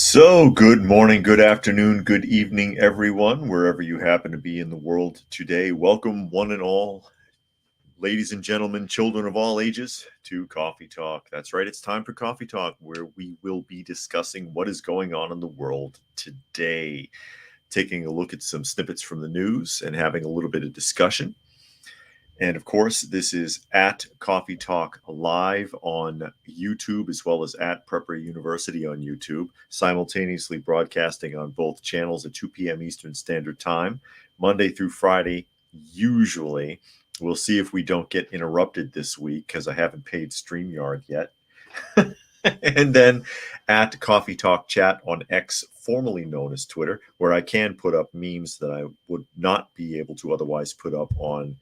So, good morning, good afternoon, good evening, everyone, wherever you happen to be in the world today. Welcome, one and all, ladies and gentlemen, children of all ages, to Coffee Talk. That's right, it's time for Coffee Talk, where we will be discussing what is going on in the world today, taking a look at some snippets from the news and having a little bit of discussion. And of course, this is at Coffee Talk Live on YouTube, as well as at Prepper University on YouTube, simultaneously broadcasting on both channels at 2 p.m. Eastern Standard Time, Monday through Friday, usually. We'll see if we don't get interrupted this week because I haven't paid StreamYard yet. And then at Coffee Talk Chat on X, formerly known as Twitter, where I can put up memes that I would not be able to otherwise put up on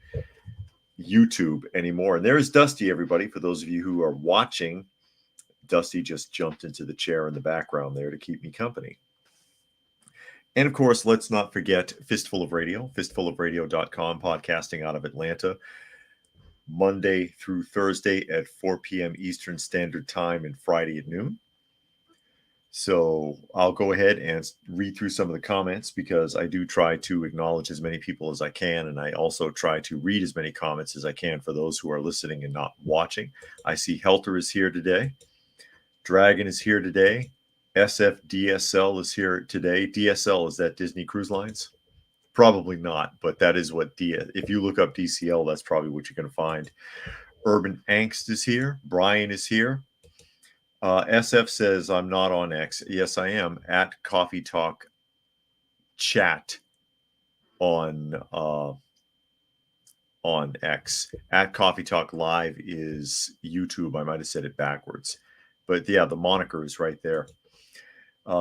YouTube anymore. And there's Dusty, everybody. For those of you who are watching, Dusty just jumped into the chair in the background there to keep me company. And of course, let's not forget Fistful of Radio, fistfulofradio.com, podcasting out of Atlanta, Monday through Thursday at 4 p.m. Eastern Standard Time and Friday at noon. So I'll go ahead and read through some of the comments because I do try to acknowledge as many people as I can. And I also try to read as many comments as I can for those who are listening and not watching. I see Helter is here today. Dragon is here today. SFDSL is here today. DSL, is that Disney Cruise Lines? Probably not, but that is what if you look up DCL, that's probably what you're going to find. Urban Angst is here. Brian is here. SF says, I'm not on X. Yes, I am at Coffee Talk Chat on X. At Coffee Talk Live is YouTube. I might have said it backwards. But yeah, the moniker is right there.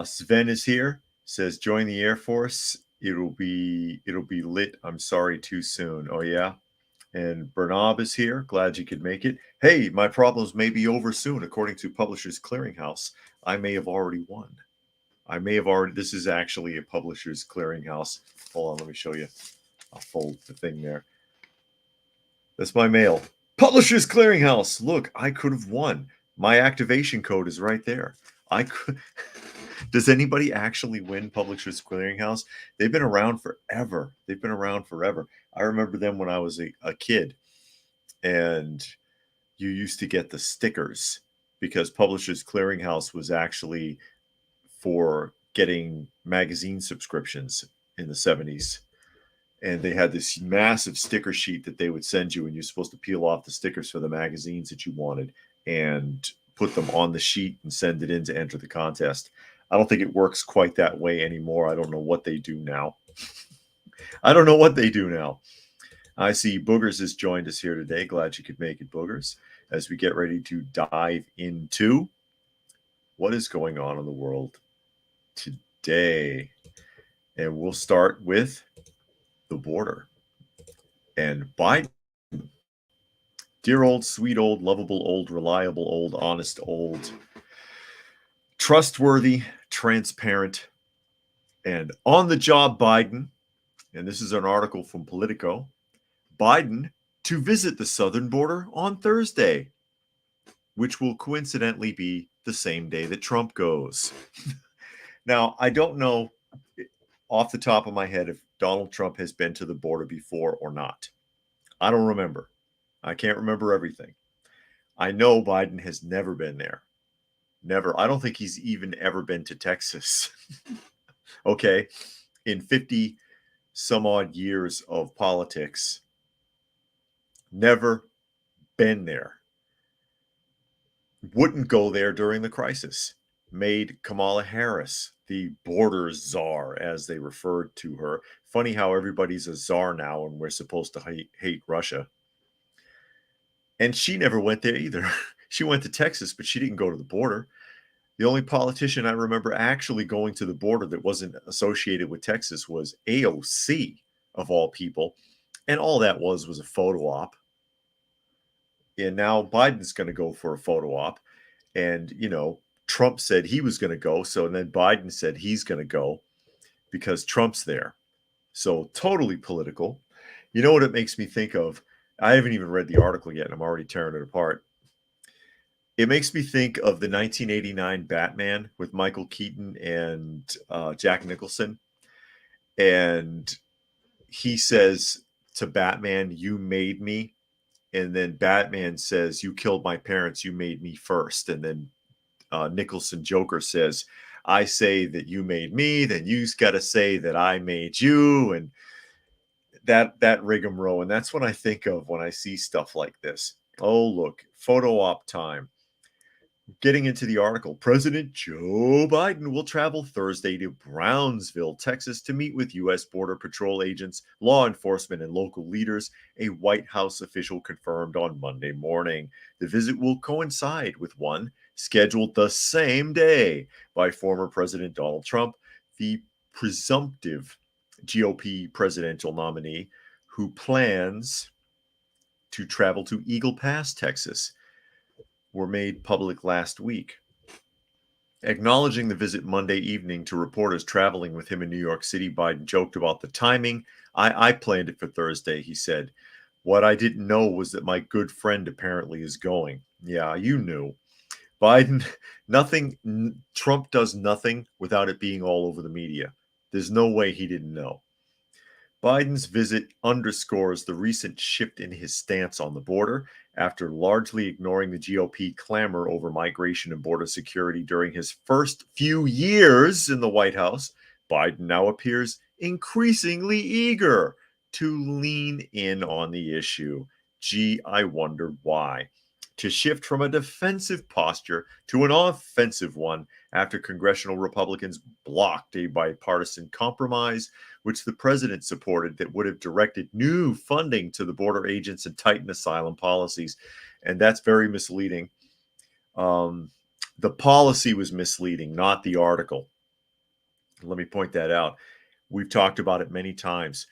Sven is here. Says, join the Air Force. It'll be lit. I'm sorry, too soon. Oh, yeah. And Bernab is here. Glad you could make it. Hey, my problems may be over soon. According to Publishers Clearinghouse, I may have already won. This is actually a Publishers Clearinghouse. Hold on, let me show you. I'll fold the thing there. That's my mail. Publishers Clearinghouse. Look, I could have won. My activation code is right there. I could. Does anybody actually win Publishers Clearinghouse? They've been around forever. I remember them when I was a kid, and you used to get the stickers because Publishers Clearinghouse was actually for getting magazine subscriptions in the 70s. And they had this massive sticker sheet that they would send you, and you're supposed to peel off the stickers for the magazines that you wanted and put them on the sheet and send it in to enter the contest. I don't think it works quite that way anymore. I don't know what they do now. I see Boogers has joined us here today. Glad you could make it, Boogers, as we get ready to dive into what is going on in the world today. And we'll start with the border and Biden. Dear old, sweet old, lovable old, reliable old, honest old, trustworthy, transparent, and on-the-job Biden. And this is an article from Politico. Biden to visit the southern border on Thursday, which will coincidentally be the same day that Trump goes. Now, I don't know off the top of my head if Donald Trump has been to the border before or not. I don't remember. I can't remember everything. I know Biden has never been there. Never. I don't think he's even ever been to Texas. Okay. In 50 some odd years of politics, never been there. Wouldn't go there during the crisis. Made Kamala Harris the border czar, as they referred to her. Funny how everybody's a czar now and we're supposed to hate Russia. And she never went there either. She went to Texas, but she didn't go to the border. The only politician I remember actually going to the border that wasn't associated with Texas was AOC, of all people. And all that was a photo op. And now Biden's going to go for a photo op. And, Trump said he was going to go. So then Biden said he's going to go because Trump's there. So totally political. You know what it makes me think of? I haven't even read the article yet, and I'm already tearing it apart. It makes me think of the 1989 Batman with Michael Keaton and Jack Nicholson. And he says to Batman, "You made me." And then Batman says, "You killed my parents. You made me first." And then Nicholson Joker says, "I say that you made me, then you've got to say that I made you." And that rigmarole. And that's what I think of when I see stuff like this. Oh, look, photo op time. Getting into the article, President Joe Biden will travel Thursday to Brownsville, Texas, to meet with U.S. Border Patrol agents, law enforcement, and local leaders, a White House official confirmed on Monday morning. The visit will coincide with one scheduled the same day by former President Donald Trump, the presumptive GOP presidential nominee, who plans to travel to Eagle Pass, Texas, were made public last week. Acknowledging the visit Monday evening to reporters traveling with him in New York City, Biden joked about the timing. I planned it for Thursday, he said. What I didn't know was that my good friend apparently is going. Yeah, you knew. Biden, Trump does nothing without it being all over the media. There's no way he didn't know. Biden's visit underscores the recent shift in his stance on the border. After largely ignoring the GOP clamor over migration and border security during his first few years in the White House, Biden now appears increasingly eager to lean in on the issue. Gee, I wonder why. To shift from a defensive posture to an offensive one after congressional Republicans blocked a bipartisan compromise which the president supported, that would have directed new funding to the border agents and tightened asylum policies. And that's very misleading. The policy was misleading, not the article. Let me point that out. We've talked about it many times.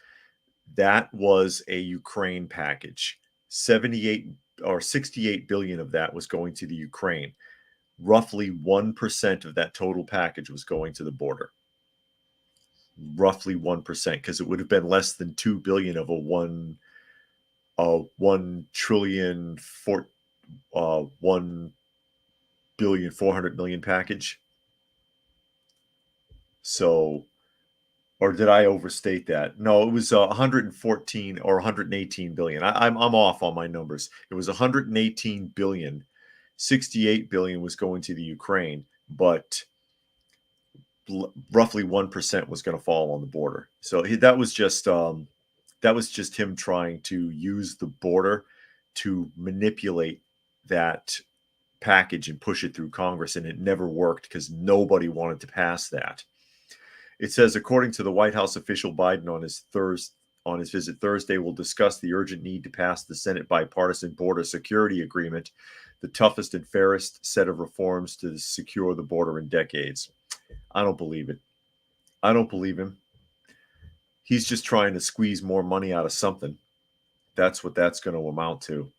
That was a Ukraine package. 78 or 68 billion of that was going to the Ukraine. Roughly 1% of that total package was going to the border. Roughly 1%, because it would have been less than 2 billion of a 1 trillion 1 billion 400 million package. So, or did I overstate that? No, it was 114 or 118 billion. I'm off on my numbers. It was 118 billion. 68 billion was going to the Ukraine, but roughly 1% was going to fall on the border. So that was just him trying to use the border to manipulate that package and push it through Congress, and it never worked because nobody wanted to pass that. It says, according to the White House official, Biden on his visit Thursday will discuss the urgent need to pass the Senate bipartisan border security agreement, the toughest and fairest set of reforms to secure the border in decades. I don't believe it. I don't believe him. He's just trying to squeeze more money out of something. That's what that's going to amount to.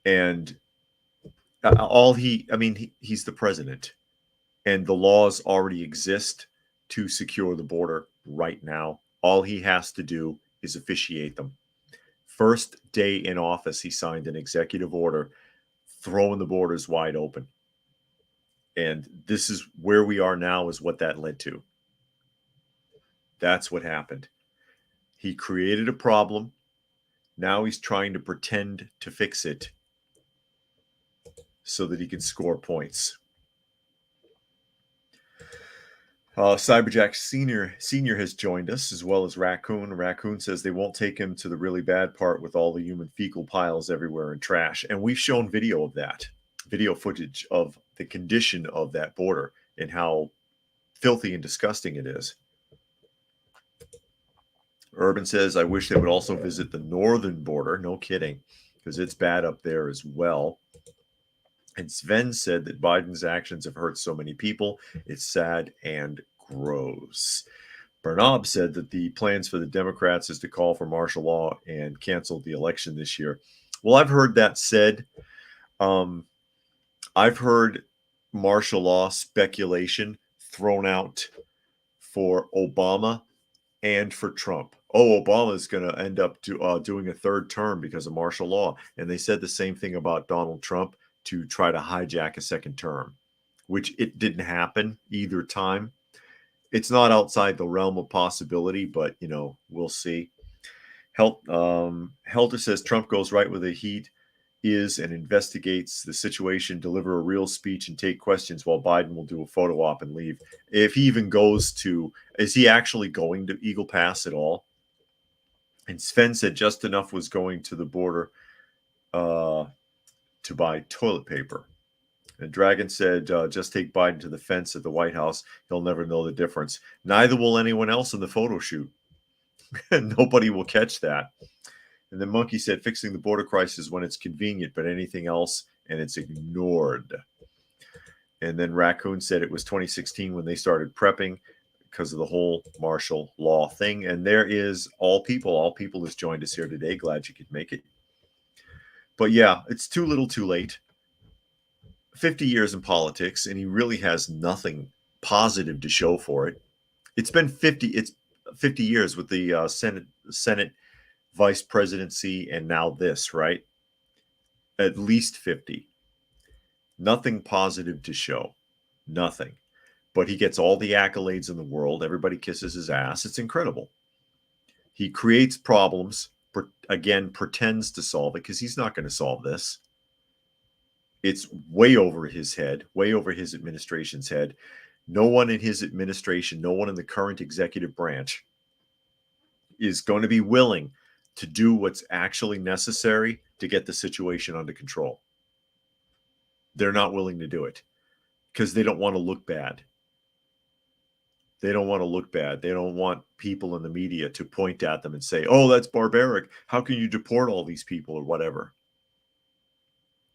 And he's the president, and the laws already exist to secure the border right now. All he has to do is officiate them. First day in office, he signed an executive order throwing the borders wide open. And this is where we are now, is what that led to. That's what happened. He created a problem. Now he's trying to pretend to fix it so that he can score points. Cyberjack Senior has joined us, as well as Raccoon. Raccoon says they won't take him to the really bad part with all the human fecal piles everywhere and trash. And we've shown video of that, video footage of the condition of that border and how filthy and disgusting it is. Urban says, I wish they would also visit the northern border. No kidding, because it's bad up there as well. And Sven said that Biden's actions have hurt so many people. It's sad and gross. Bernab said that the plans for the Democrats is to call for martial law and cancel the election this year. Well, I've heard that said. I've heard martial law speculation thrown out for Obama and for Trump. Oh, Obama is going to end up doing a third term because of martial law. And they said the same thing about Donald Trump. to try to hijack a second term, which it didn't happen either time. It's not outside the realm of possibility, but, we'll see. Helter says Trump goes right where the heat is and investigates the situation, deliver a real speech, and take questions while Biden will do a photo op and leave. If he even goes to, is he actually going to Eagle Pass at all? And Sven said just enough was going to the border to buy toilet paper. And Dragon said, just take Biden to the fence at the White House. He'll never know the difference. Neither will anyone else in the photo shoot. Nobody will catch that. And then Monkey said, fixing the border crisis when it's convenient, but anything else, and it's ignored. And then Raccoon said it was 2016 when they started prepping because of the whole martial law thing. And there is All People has joined us here today. Glad you could make it. But yeah, it's too little too late. 50 years in politics, and he really has nothing positive to show for it. It's 50 years with the Senate vice presidency, and now this, right? At least 50. Nothing positive to show. Nothing. But he gets all the accolades in the world. Everybody kisses his ass. It's incredible. He creates problems, again, pretends to solve it because he's not going to solve this. It's way over his head, way over his administration's head. No one in his administration, no one in the current executive branch is going to be willing to do what's actually necessary to get the situation under control. They're not willing to do it because they don't want to look bad. They don't want to look bad. They don't want people in the media to point at them and say, oh, that's barbaric. How can you deport all these people or whatever?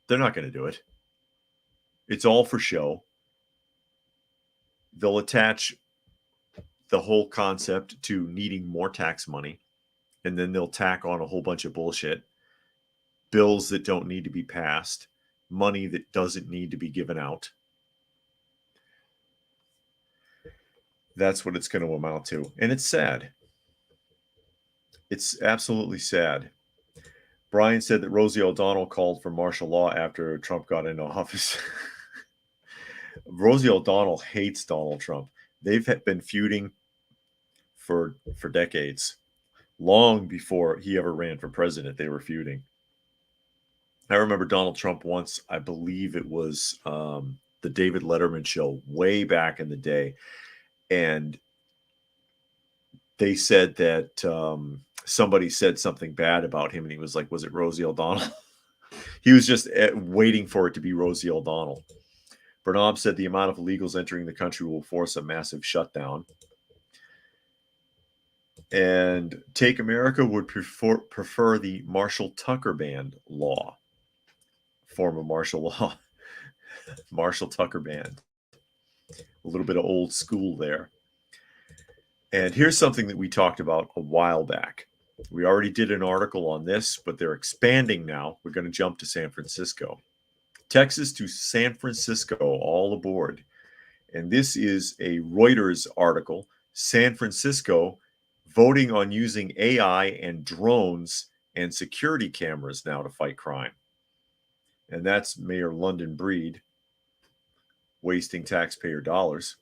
They're not going to do it. It's all for show. They'll attach the whole concept to needing more tax money, and then they'll tack on a whole bunch of bullshit, bills that don't need to be passed, money that doesn't need to be given out. That's what it's going to amount to. And it's sad. It's absolutely sad. Brian said that Rosie O'Donnell called for martial law after Trump got into office. Rosie O'Donnell hates Donald Trump. They've been feuding for decades. Long before he ever ran for president, they were feuding. I remember Donald Trump once, I believe it was the David Letterman show way back in the day. And they said that somebody said something bad about him. And he was like, was it Rosie O'Donnell? He was just waiting for it to be Rosie O'Donnell. Bernard said the amount of illegals entering the country will force a massive shutdown. And Take America would prefer the Marshall Tucker Band law, form of martial law. Marshall Tucker Band. A little bit of old school there. And here's something that we talked about a while back. We already did an article on this, but they're expanding now. We're going to jump to San Francisco. Texas to San Francisco, all aboard. And this is a Reuters article. San Francisco voting on using AI and drones and security cameras now to fight crime. And that's Mayor London Breed wasting taxpayer dollars.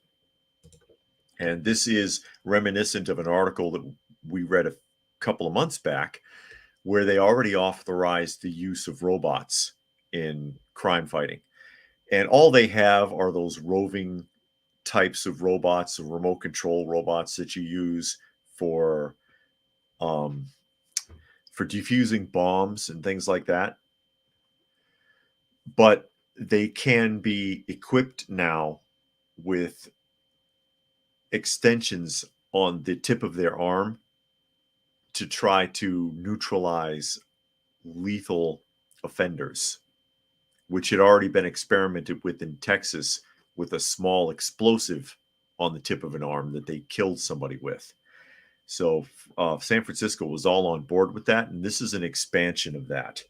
And this is reminiscent of an article that we read a couple of months back where they already authorized the use of robots in crime fighting. And all they have are those roving types of robots, remote control robots that you use for defusing bombs and things like that. But they can be equipped now with extensions on the tip of their arm to try to neutralize lethal offenders, which had already been experimented with in Texas with a small explosive on the tip of an arm that they killed somebody with. So San Francisco was all on board with that, and this is an expansion of that.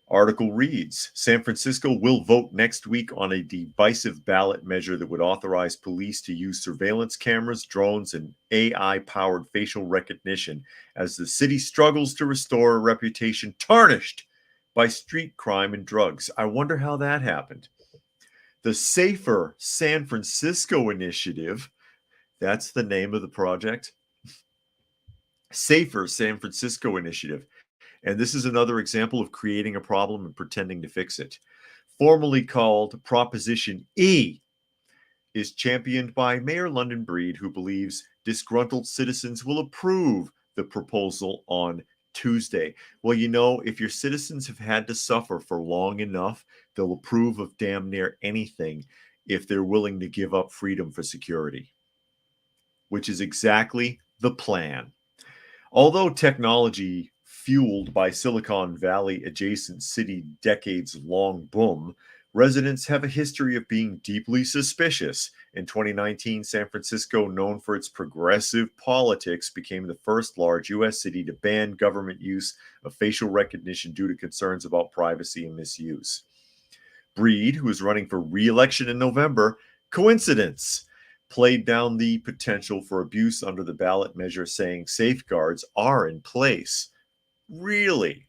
Article reads, San Francisco will vote next week on a divisive ballot measure that would authorize police to use surveillance cameras, drones, and AI-powered facial recognition as the city struggles to restore a reputation tarnished by street crime and drugs. I wonder how that happened. The Safer San Francisco Initiative, that's the name of the project. Safer San Francisco Initiative. And this is another example of creating a problem and pretending to fix it. Formerly called Proposition E, is championed by Mayor London Breed, who believes disgruntled citizens will approve the proposal on Tuesday. Well, you know, if your citizens have had to suffer for long enough, they'll approve of damn near anything if they're willing to give up freedom for security, which is exactly the plan. Although technology fueled by Silicon Valley adjacent city decades long boom, residents have a history of being deeply suspicious. In 2019, San Francisco, known for its progressive politics, became the first large U.S. city to ban government use of facial recognition due to concerns about privacy and misuse. Breed, who is running for re-election in November, coincidence, played down the potential for abuse under the ballot measure, saying safeguards are in place. Really?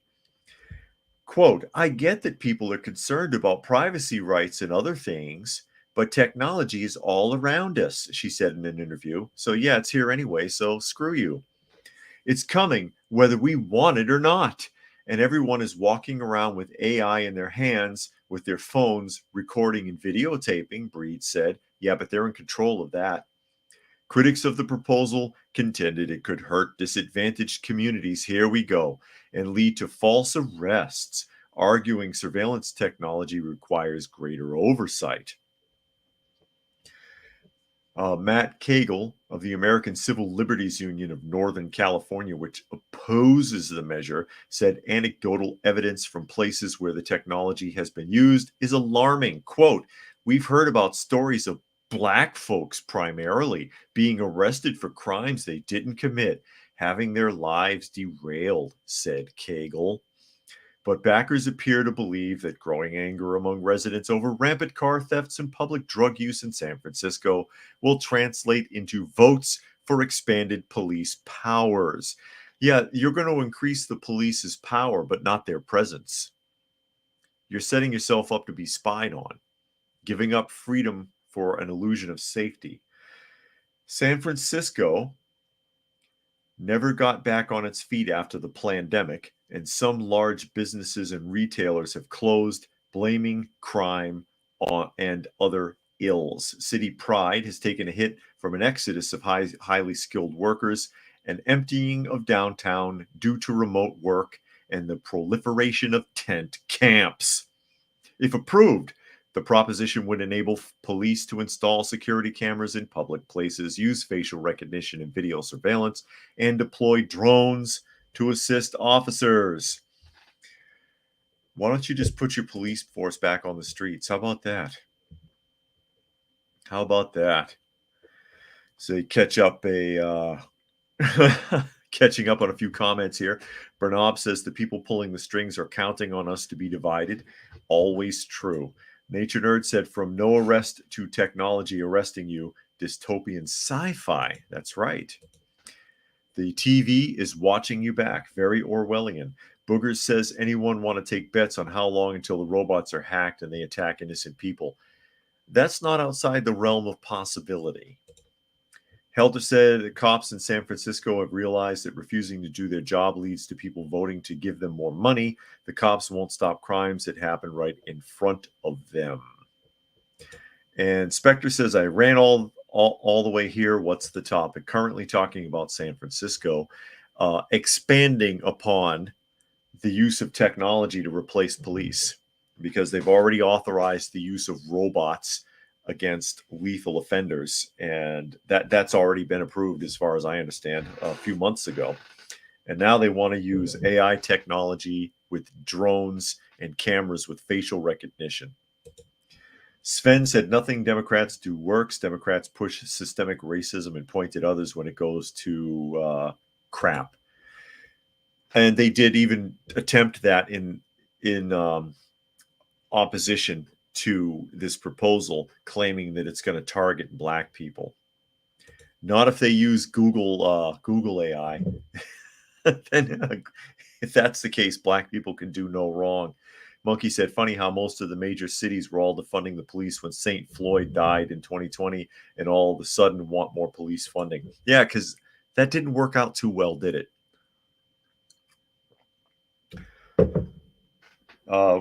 Quote, I get that people are concerned about privacy rights and other things, but technology is all around us, she said in an interview. So yeah, it's here anyway, so screw you. It's coming whether we want it or not. And everyone is walking around with AI in their hands, with their phones recording and videotaping, Breed said. Yeah, but they're in control of that. Critics of the proposal contended it could hurt disadvantaged communities, here we go, and lead to false arrests, arguing surveillance technology requires greater oversight. Matt Cagle of the American Civil Liberties Union of Northern California, which opposes the measure, said anecdotal evidence from places where the technology has been used is alarming. Quote, we've heard about stories of Black folks primarily being arrested for crimes they didn't commit, having their lives derailed, said Cagle. But backers appear to believe that growing anger among residents over rampant car thefts and public drug use in San Francisco will translate into votes for expanded police powers. Yeah, you're going to increase the police's power, but not their presence. You're setting yourself up to be spied on, giving up freedom for an illusion of safety. San Francisco never got back on its feet after the pandemic, and some large businesses and retailers have closed, blaming crime and other ills. City pride has taken a hit from an exodus of highly skilled workers, an emptying of downtown due to remote work, and the proliferation of tent camps. If approved, the proposition would enable police to install security cameras in public places, use facial recognition and video surveillance, and deploy drones to assist officers. Why don't you just put your police force back on the streets? How about that? How about that? So you catch up catching up on a few comments here. Bernob says the people pulling the strings are counting on us to be divided. Always true. Nature Nerd said, from no arrest to technology arresting you, dystopian sci-fi. That's right. The TV is watching you back. Very Orwellian. Boogers says, anyone want to take bets on how long until the robots are hacked and they attack innocent people? That's not outside the realm of possibility. Helder said cops in San Francisco have realized that refusing to do their job leads to people voting to give them more money. The cops won't stop crimes that happen right in front of them. And Spectre says, I ran all the way here. What's the topic? Currently talking about San Francisco, expanding upon the use of technology to replace police, because they've already authorized the use of robots against lethal offenders, and that's already been approved, as far as I understand, a few months ago. And now they want to use AI technology with drones and cameras with facial recognition. Sven said nothing Democrats do works. Democrats push systemic racism and point at others when it goes to crap. And they did even attempt that in opposition to this proposal, claiming that it's going to target Black people. Not if they use Google AI. Then If that's the case, black people can do no wrong. Monkey said, funny how most of the major cities were all defunding the police when St. Floyd died in 2020 and all of a sudden want more police funding. Yeah, because that didn't work out too well, did it?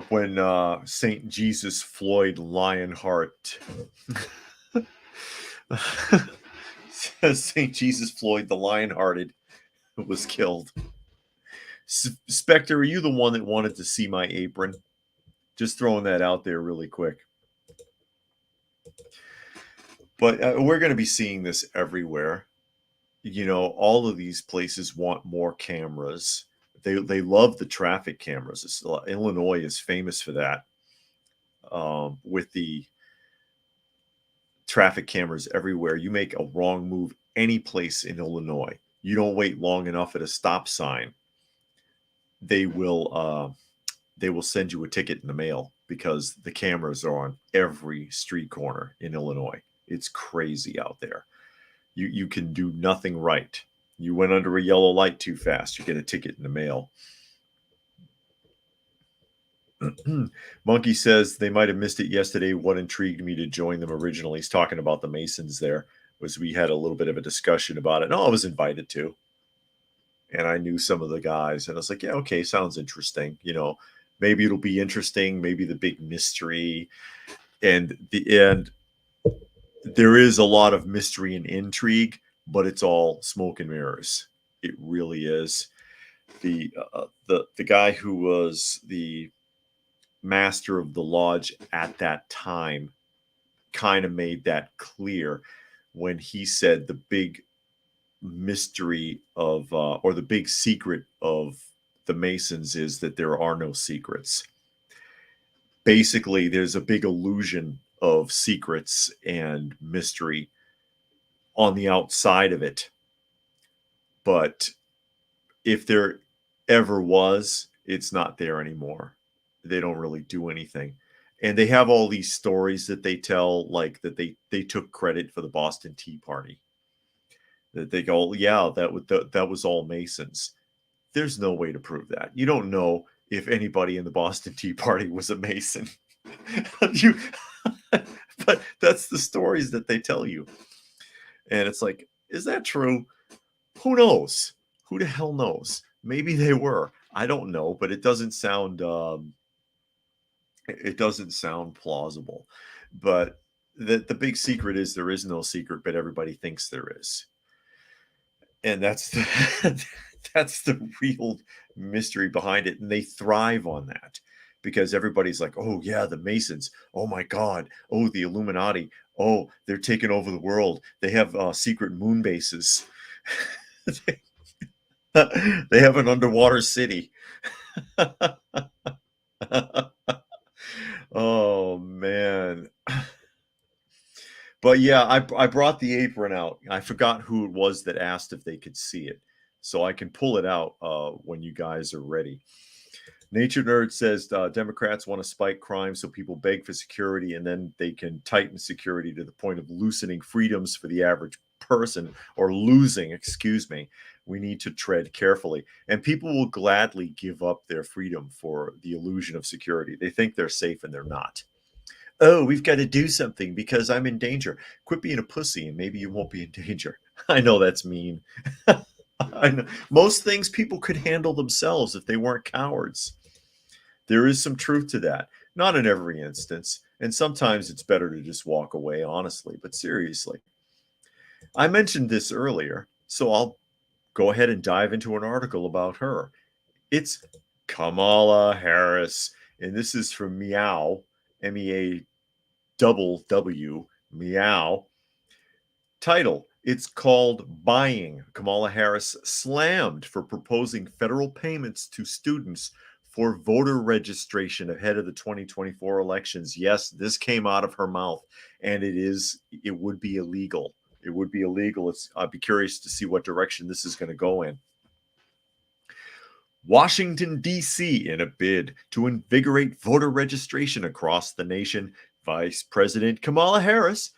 When St. Jesus Floyd Lionheart St. Jesus Floyd the Lionhearted was killed. Spectre, are you the one that wanted to see my apron? Just throwing that out there really quick. But we're going to be seeing this everywhere. You know, all of these places want more cameras. They love the traffic cameras. Illinois is famous for that. With the traffic cameras everywhere, you make a wrong move any place in Illinois, you don't wait long enough at a stop sign, they will send you a ticket in the mail because the cameras are on every street corner in Illinois. It's crazy out there. You can do nothing right. You went under a yellow light too fast, you get a ticket in the mail. Monkey says they might have missed it yesterday. What intrigued me to join them originally, he's talking about the Masons there, was we had a little bit of a discussion about it. No, I was invited to. And I knew some of the guys. And I was like, yeah, okay, sounds interesting. You know, maybe it'll be interesting. Maybe the big mystery. And there is a lot of mystery and intrigue, but it's all smoke and mirrors. It really is. The guy who was the master of the lodge at that time kind of made that clear when he said the big mystery of or the big secret of the Masons is that there are no secrets. Basically, there's a big illusion of secrets and mystery on the outside of it, but if there ever was, it's not there anymore. They don't really do anything. And they have all these stories that they tell, like that they took credit for the Boston Tea Party. That they go, yeah, that was all Masons. There's no way to prove that. You don't know if anybody in the Boston Tea Party was a Mason. But that's the stories that they tell you. And it's like, is that true? Who knows? Who the hell knows? Maybe they were. I don't know, but it doesn't sound plausible. But the big secret is there is no secret, but everybody thinks there is. And that's the real mystery behind it. And they thrive on that because everybody's like, oh yeah, the Masons. Oh my God. Oh, the Illuminati. Oh, they're taking over the world. They have secret moon bases. They have an underwater city. Oh man. But yeah, I brought the apron out. I forgot who it was that asked if they could see it. So I can pull it out when you guys are ready. Nature Nerd says Democrats want to spike crime so people beg for security and then they can tighten security to the point of loosening freedoms for the average person, or losing, excuse me. We need to tread carefully. And people will gladly give up their freedom for the illusion of security. They think they're safe and they're not. Oh, we've got to do something because I'm in danger. Quit being a pussy and maybe you won't be in danger. I know that's mean. I know. Most things people could handle themselves if they weren't cowards. There is some truth to that. Not in every instance. And sometimes it's better to just walk away, honestly. But seriously, I mentioned this earlier, so I'll go ahead and dive into an article about her. It's Kamala Harris, and this is from Meow, MEAWW, Meow. Title, it's called Buying. Kamala Harris slammed for proposing federal payments to students for voter registration ahead of the 2024 elections. Yes, this came out of her mouth, and it would be illegal. It would be illegal. I'd be curious to see what direction this is going to go in. Washington, D.C., in a bid to invigorate voter registration across the nation, Vice President Kamala Harris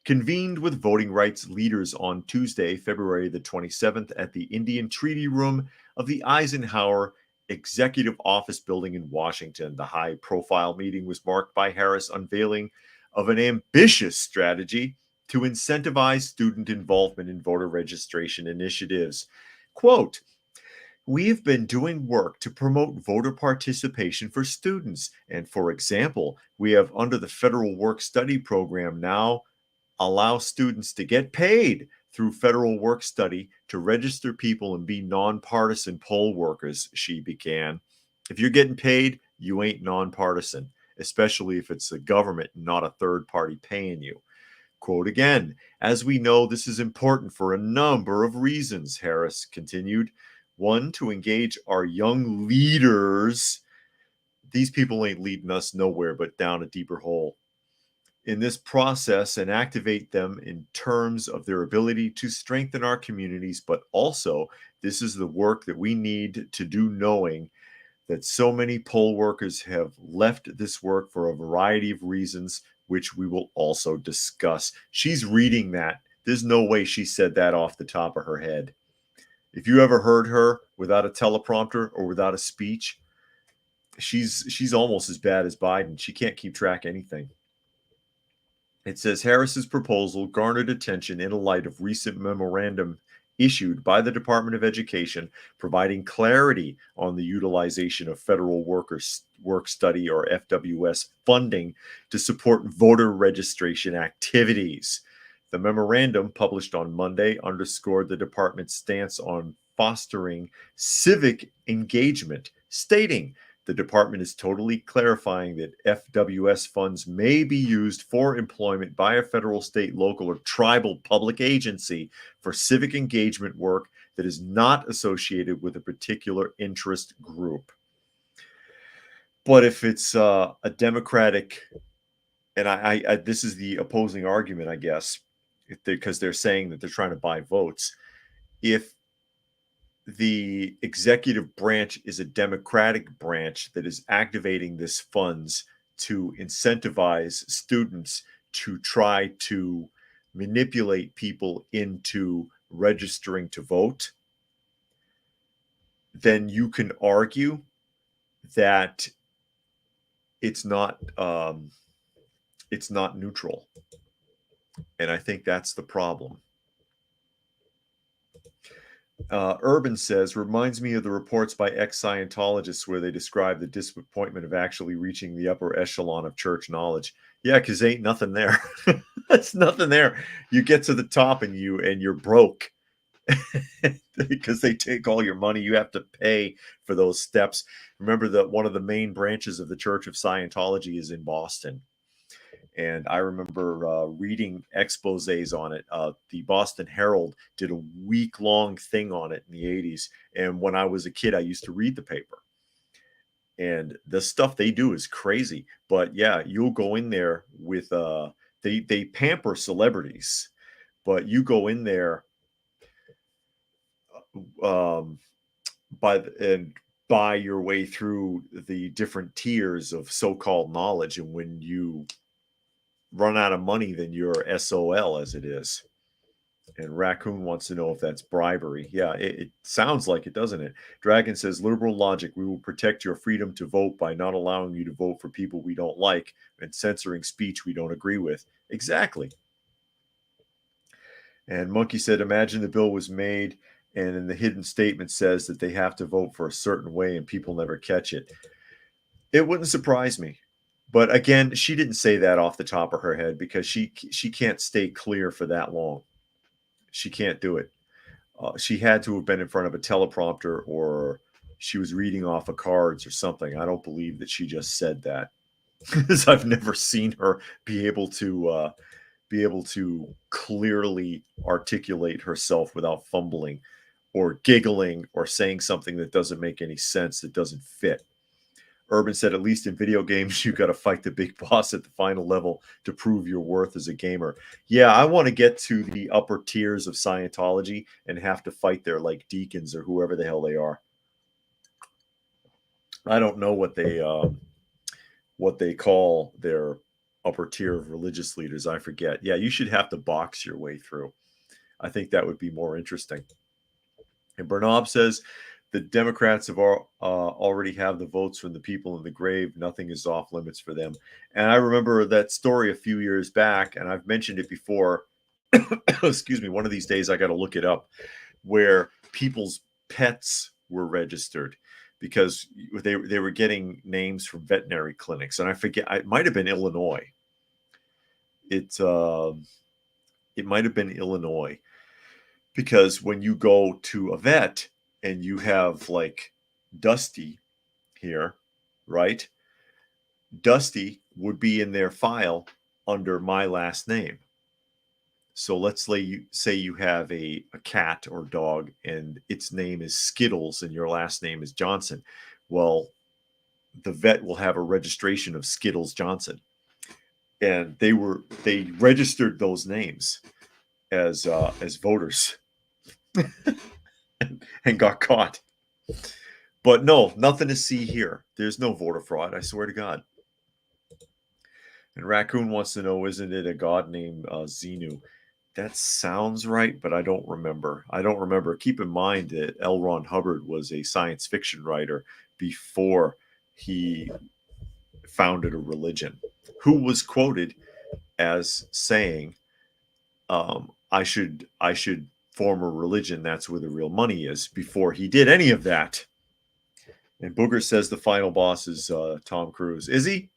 convened with voting rights leaders on Tuesday, February the 27th, at the Indian Treaty Room of the Eisenhower Executive Office Building in Washington. The high-profile meeting was marked by Harris' unveiling of an ambitious strategy to incentivize student involvement in voter registration initiatives. Quote, "We've been doing work to promote voter participation for students. And for example, we have under the federal work-study program now allow students to get paid through federal work-study to register people and be nonpartisan poll workers," she began. If you're getting paid, you ain't nonpartisan, especially if it's the government, not a third party paying you. Quote again, "As we know, this is important for a number of reasons," Harris continued. One, to engage our young leaders. These people ain't leading us nowhere but down a deeper hole. In this process and activate them in terms of their ability to strengthen our communities, but also this is the work that we need to do, knowing that so many poll workers have left this work for a variety of reasons, which we will also discuss. She's reading that. There's no way she said that off the top of her head. If you ever heard her without a teleprompter or without a speech, she's almost as bad as Biden. She can't keep track of anything. It says Harris's proposal garnered attention in light of recent memorandum issued by the Department of Education providing clarity on the utilization of federal work study or FWS funding to support voter registration activities. The memorandum, published on Monday, underscored the department's stance on fostering civic engagement, stating the department is totally clarifying that FWS funds may be used for employment by a federal, state, local, or tribal public agency for civic engagement work that is not associated with a particular interest group. But if it's a Democratic, and I this is the opposing argument, I guess, because they're saying that they're trying to buy votes. If the executive branch is a Democratic branch that is activating this funds to incentivize students to try to manipulate people into registering to vote, then you can argue that it's not neutral. And I think that's the problem. Urban says, reminds me of the reports by ex-Scientologists where they describe the disappointment of actually reaching the upper echelon of church knowledge. Yeah, because ain't nothing there. That's nothing there. You get to the top and you're broke because they take all your money. You have to pay for those steps. Remember that one of the main branches of the Church of Scientology is in Boston. And I remember reading exposés on it. The Boston Herald did a week-long thing on it in the 80s. And when I was a kid, I used to read the paper. And the stuff they do is crazy. But yeah, you'll go in there with they pamper celebrities, but you go in there and buy your way through the different tiers of so-called knowledge. And when you run out of money, then you're SOL, as it is. And Raccoon wants to know if that's bribery. Yeah, it sounds like it, doesn't it? Dragon says, liberal logic, we will protect your freedom to vote by not allowing you to vote for people we don't like and censoring speech we don't agree with. Exactly. And Monkey said, imagine the bill was made and in the hidden statement says that they have to vote for a certain way and people never catch it. It wouldn't surprise me. But again, she didn't say that off the top of her head because she can't stay clear for that long. She can't do it. She had to have been in front of a teleprompter or she was reading off of cards or something. I don't believe that she just said that because I've never seen her be able to clearly articulate herself without fumbling or giggling or saying something that doesn't make any sense, that doesn't fit. Urban said, at least in video games, you got to fight the big boss at the final level to prove your worth as a gamer. Yeah, I want to get to the upper tiers of Scientology and have to fight there like deacons or whoever the hell they are. I don't know what they call their upper tier of religious leaders. I forget. Yeah, you should have to box your way through. I think that would be more interesting. And Bernob says, The Democrats have already have the votes from the people in the grave. Nothing is off limits for them. And I remember that story a few years back, and I've mentioned it before. Excuse me. One of these days, I got to look it up, where people's pets were registered because they were getting names from veterinary clinics, and I forget. It might have been Illinois. It might have been Illinois, because when you go to a vet and you have like Dusty here, right? Dusty would be in their file under my last name. So let's say you have a cat or dog and its name is Skittles and your last name is Johnson. Well, the vet will have a registration of Skittles Johnson. And they registered those names as voters and got caught. But no, nothing to see here. There's no voter fraud, I swear to God. And Raccoon wants to know, isn't it a god named Xenu? That sounds right, but I don't remember. Keep in mind that L. Ron Hubbard was a science fiction writer before he founded a religion, who was quoted as saying, I should form a religion. That's where the real money is, before he did any of that. And Booger says the final boss is Tom Cruise. Is he?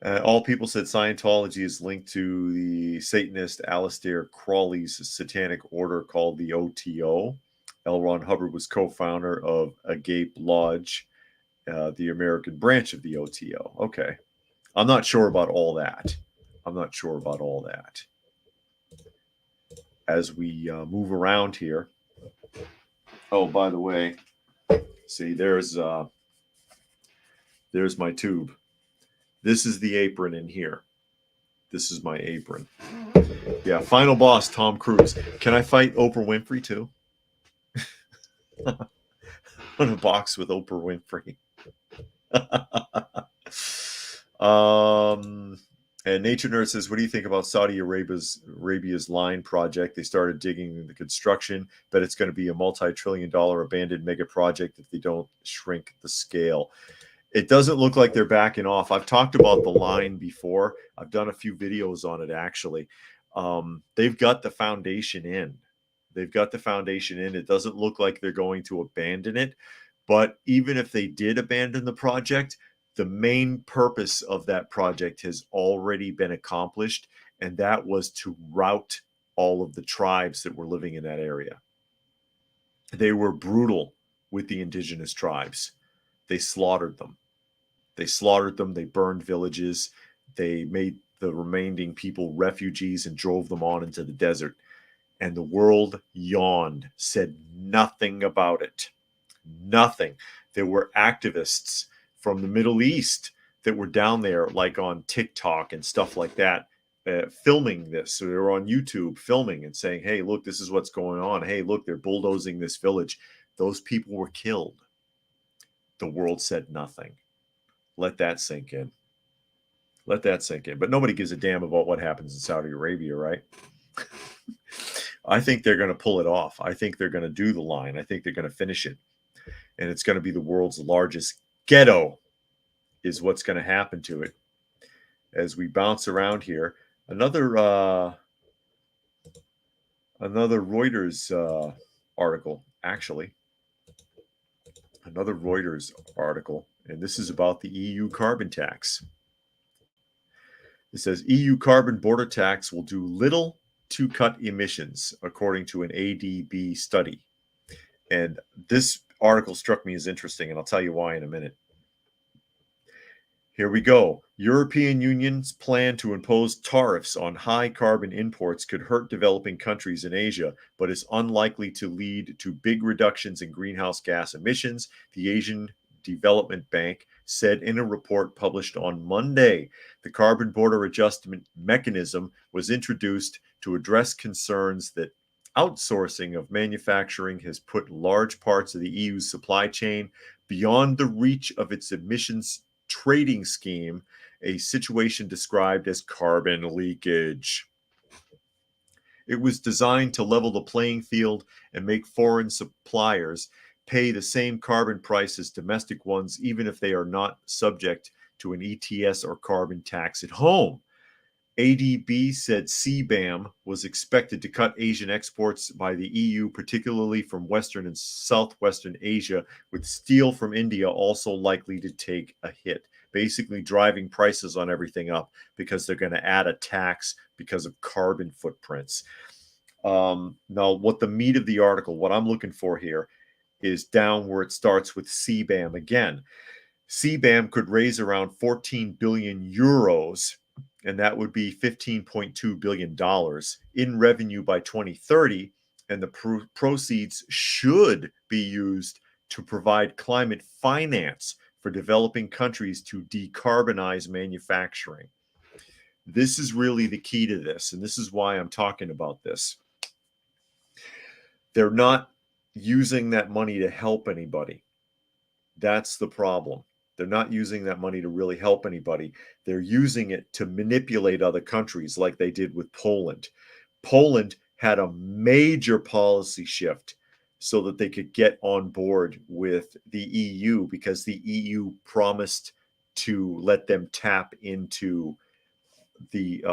All people said Scientology is linked to the Satanist Aleister Crowley's satanic order called the OTO. L. Ron Hubbard was co-founder of Agape Lodge, the American branch of the OTO. Okay. I'm not sure about all that. As we move around here. Oh, by the way, see, there's my tube. This is the apron in here. This is my apron. Yeah, final boss, Tom Cruise. Can I fight Oprah Winfrey too? On a box with Oprah Winfrey. And Nature Nerd says, what do you think about Saudi Arabia's line project? They started digging the construction, but it's going to be a multi-trillion-dollar abandoned mega project if they don't shrink the scale. It doesn't look like they're backing off. I've talked about the line before. I've done a few videos on it, actually. They've got the foundation in. It doesn't look like they're going to abandon it. But even if they did abandon the project, the main purpose of that project has already been accomplished, and that was to rout all of the tribes that were living in that area. They were brutal with the indigenous tribes. They slaughtered them. They burned villages. They made the remaining people refugees and drove them on into the desert. And the world yawned, said nothing about it. Nothing. There were activists from the Middle East that were down there, like on TikTok and stuff like that, filming this. So they were on YouTube filming and saying, hey, look, this is what's going on. Hey, look, they're bulldozing this village. Those people were killed. The world said nothing. Let that sink in. But nobody gives a damn about what happens in Saudi Arabia, right? I think they're going to pull it off. I think they're going to do the line. I think they're going to finish it. And it's going to be the world's largest ghetto is what's going to happen to it. As we bounce around here, another Reuters article, actually. Another Reuters article, and this is about the EU carbon tax. It says EU carbon border tax will do little to cut emissions, according to an ADB study. And this article struck me as interesting, and I'll tell you why in a minute. Here we go. European Union's plan to impose tariffs on high carbon imports could hurt developing countries in Asia, but is unlikely to lead to big reductions in greenhouse gas emissions, the Asian Development Bank said in a report published on Monday. The carbon border adjustment mechanism was introduced to address concerns that outsourcing of manufacturing has put large parts of the EU's supply chain beyond the reach of its emissions trading scheme, a situation described as carbon leakage. It was designed to level the playing field and make foreign suppliers pay the same carbon price as domestic ones, even if they are not subject to an ETS or carbon tax at home. ADB said CBAM was expected to cut Asian exports by the EU, particularly from Western and Southwestern Asia, with steel from India also likely to take a hit, basically driving prices on everything up because they're going to add a tax because of carbon footprints. Now, what the meat of the article, what I'm looking for here, is down where it starts with CBAM again. CBAM could raise around 14 billion euros, and that would be $15.2 billion in revenue by 2030. And the proceeds should be used to provide climate finance for developing countries to decarbonize manufacturing. This is really the key to this, and this is why I'm talking about this. They're not using that money to help anybody. That's the problem. They're not using that money to really help anybody. They're using it to manipulate other countries like they did with Poland. Poland had a major policy shift so that they could get on board with the EU because the EU promised to let them tap into the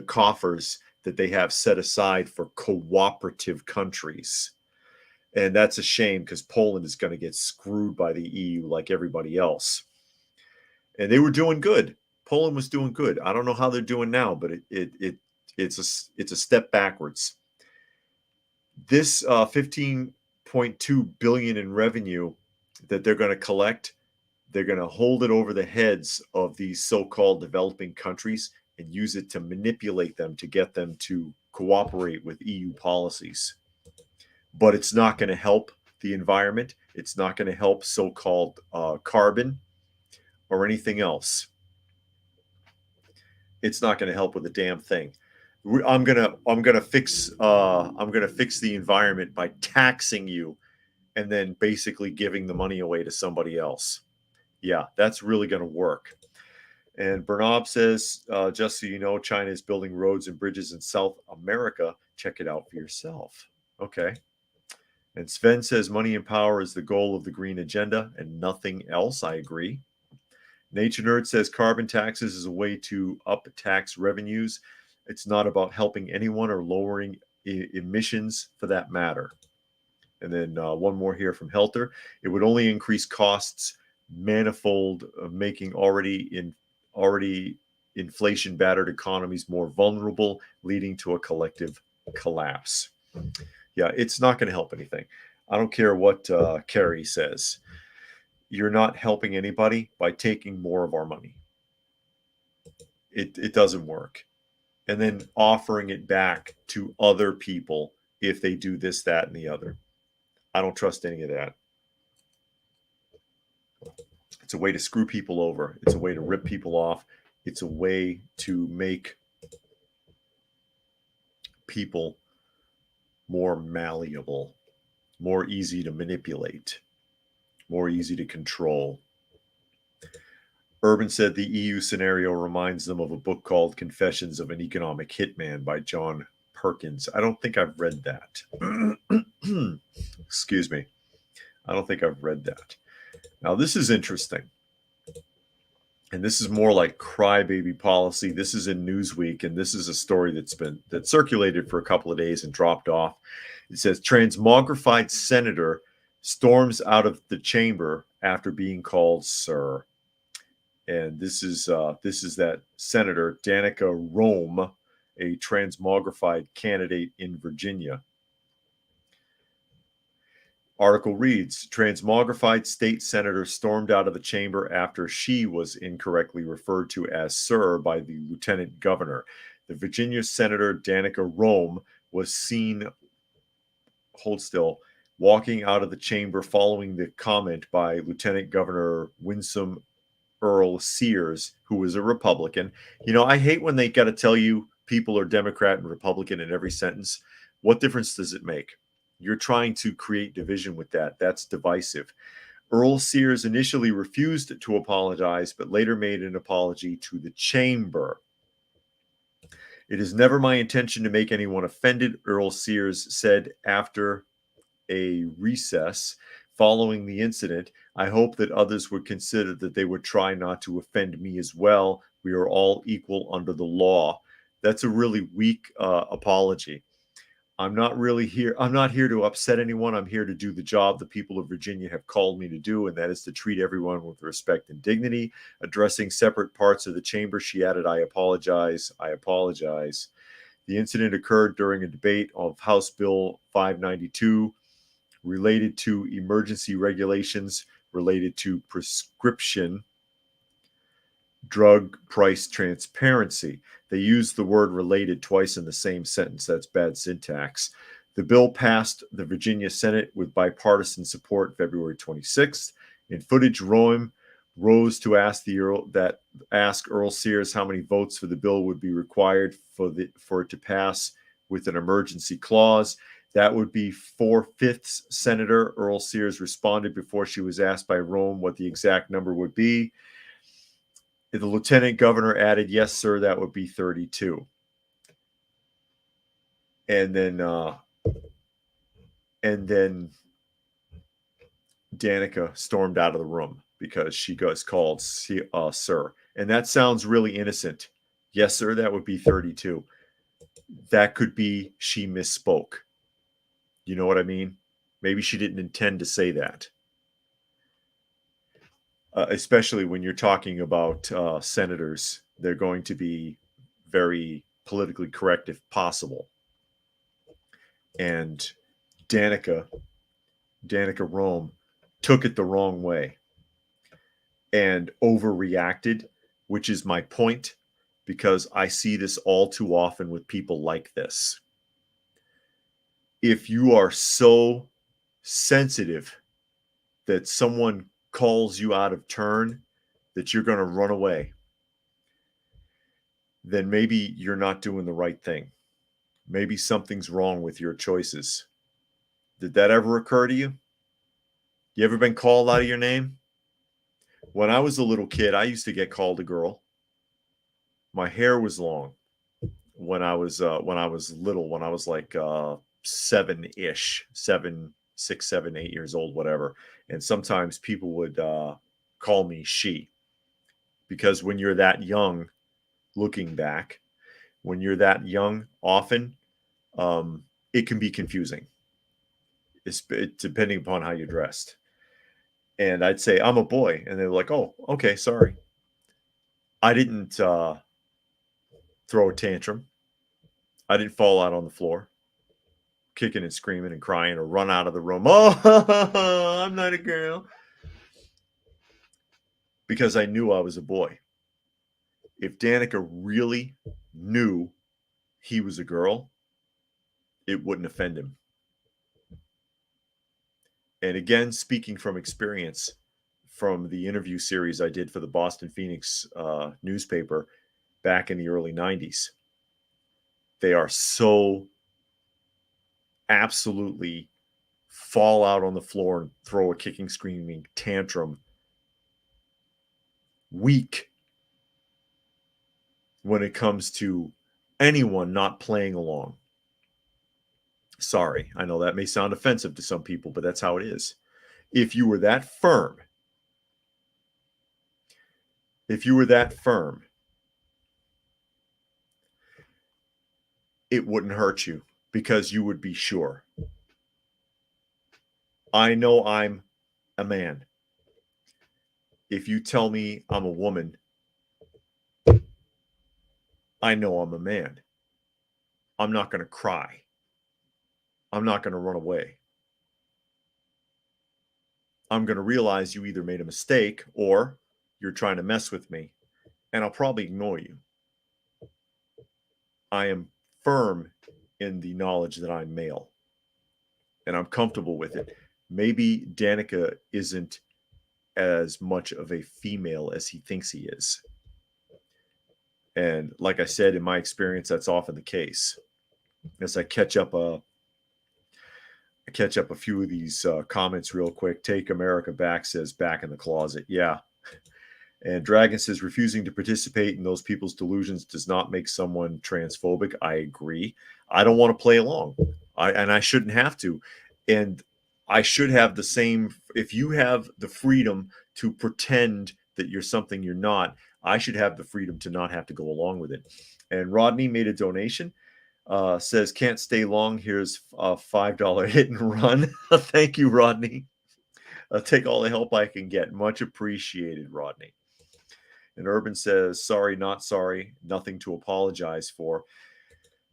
coffers that they have set aside for cooperative countries. And that's a shame because Poland is going to get screwed by the EU like everybody else. And they were doing good. Poland was doing good. I don't know how they're doing now, but it's a step backwards. This 15.2 billion in revenue that they're going to collect, they're going to hold it over the heads of these so-called developing countries and use it to manipulate them to get them to cooperate with EU policies. But it's not going to help the environment. It's not going to help so-called carbon or anything else. It's not going to help with a damn thing. I'm gonna fix the environment by taxing you, and then basically giving the money away to somebody else. Yeah, that's really going to work. And Bernab says, just so you know, China is building roads and bridges in South America. Check it out for yourself. Okay. And Sven says money and power is the goal of the green agenda and nothing else. I agree. Nature Nerd says carbon taxes is a way to up tax revenues. It's not about helping anyone or lowering emissions for that matter. And then one more here from Helter. It would only increase costs manifold, making already inflation battered economies more vulnerable, leading to a collective collapse. Yeah, it's not going to help anything. I don't care what Kerry says. You're not helping anybody by taking more of our money. It doesn't work. And then offering it back to other people if they do this, that, and the other. I don't trust any of that. It's a way to screw people over. It's a way to rip people off. It's a way to make people more malleable, more easy to manipulate, more easy to control. Urban said the EU scenario reminds them of a book called Confessions of an Economic Hitman by John Perkins. I don't think I've read that. Excuse me. I don't think I've read that. Now, this is interesting. And this is more like crybaby policy. This is in Newsweek, and this is a story that circulated for a couple of days and dropped off. It says transmogrified senator storms out of the chamber after being called sir. And this is that Senator Danica Rome, a transmogrified candidate in Virginia. Article reads, transmogrified state senator stormed out of the chamber after she was incorrectly referred to as sir by the lieutenant governor. The Virginia Senator Danica Rome was seen, hold still, walking out of the chamber following the comment by Lieutenant Governor Winsome Earl Sears, who was a Republican. You know, I hate when they got to tell you people are Democrat and Republican in every sentence. What difference does it make? You're trying to create division with that. That's divisive. Earl Sears initially refused to apologize, but later made an apology to the chamber. It is never my intention to make anyone offended, Earl Sears said after a recess following the incident. I hope that others would consider that they would try not to offend me as well. We are all equal under the law. That's a really weak apology. I'm not here to upset anyone. I'm here to do the job the people of Virginia have called me to do, and that is to treat everyone with respect and dignity. Addressing separate parts of the chamber, she added, I apologize. I apologize. The incident occurred during a debate of House Bill 592 related to emergency regulations related to prescription drug price transparency. They used the word related twice in the same sentence. That's bad syntax. The bill passed the Virginia Senate with bipartisan support February 26th. In footage, Rome rose to ask Earl Sears how many votes for the bill would be required for it to pass with an emergency clause. That would be 4/5. Senator Earl Sears responded before she was asked by Rome what the exact number would be. The lieutenant governor added, yes, sir, that would be 32. And then Danica stormed out of the room because she was called sir. And that sounds really innocent. Yes, sir, that would be 32. That could be she misspoke. You know what I mean? Maybe she didn't intend to say that. Especially when you're talking about senators, they're going to be very politically correct if possible. And Danica Rome took it the wrong way and overreacted, which is my point, because I see this all too often with people like this. If you are so sensitive that someone calls you out of turn, that you're going to run away, then maybe you're not doing the right thing. Maybe something's wrong with your choices. Did that ever occur to you? You ever been called out of your name? When I was a little kid, I used to get called a girl. My hair was long when I was little, when I was like 7-ish, 7, 6, 7, 8 years old, whatever. And sometimes people would call me she, because when you're that young, looking back, when you're that young, often it can be confusing. It's depending upon how you're dressed. And I'd say, I'm a boy. And they're like, oh, okay, sorry. I didn't throw a tantrum. I didn't fall out on the floor, kicking and screaming and crying, or run out of the room. Oh, I'm not a girl. Because I knew I was a boy. If Danica really knew he was a girl, it wouldn't offend him. And again, speaking from experience from the interview series I did for the Boston Phoenix newspaper back in the early 90s, they are so absolutely fall out on the floor and throw a kicking, screaming tantrum, weak when it comes to anyone not playing along. Sorry, I know that may sound offensive to some people, but that's how it is. If you were that firm, it wouldn't hurt you, because you would be sure. I know I'm a man. If you tell me I'm a woman, I know I'm a man. I'm not going to cry. I'm not going to run away. I'm going to realize you either made a mistake or you're trying to mess with me, and I'll probably ignore you. I am firm in the knowledge that I'm male, and I'm comfortable with it. Maybe Danica isn't as much of a female as he thinks he is. And like I said, in my experience, that's often the case. As I catch up a few of these comments real quick. Take America Back says, back in the closet. Yeah. And Dragon says refusing to participate in those people's delusions does not make someone transphobic. I agree. I don't want to play along. I shouldn't have to. And I should have the same. If you have the freedom to pretend that you're something you're not, I should have the freedom to not have to go along with it. And Rodney made a donation. Says can't stay long. Here's a $5 hit and run. Thank you, Rodney. I'll take all the help I can get. Much appreciated, Rodney. And Urban says, sorry, not sorry, nothing to apologize for.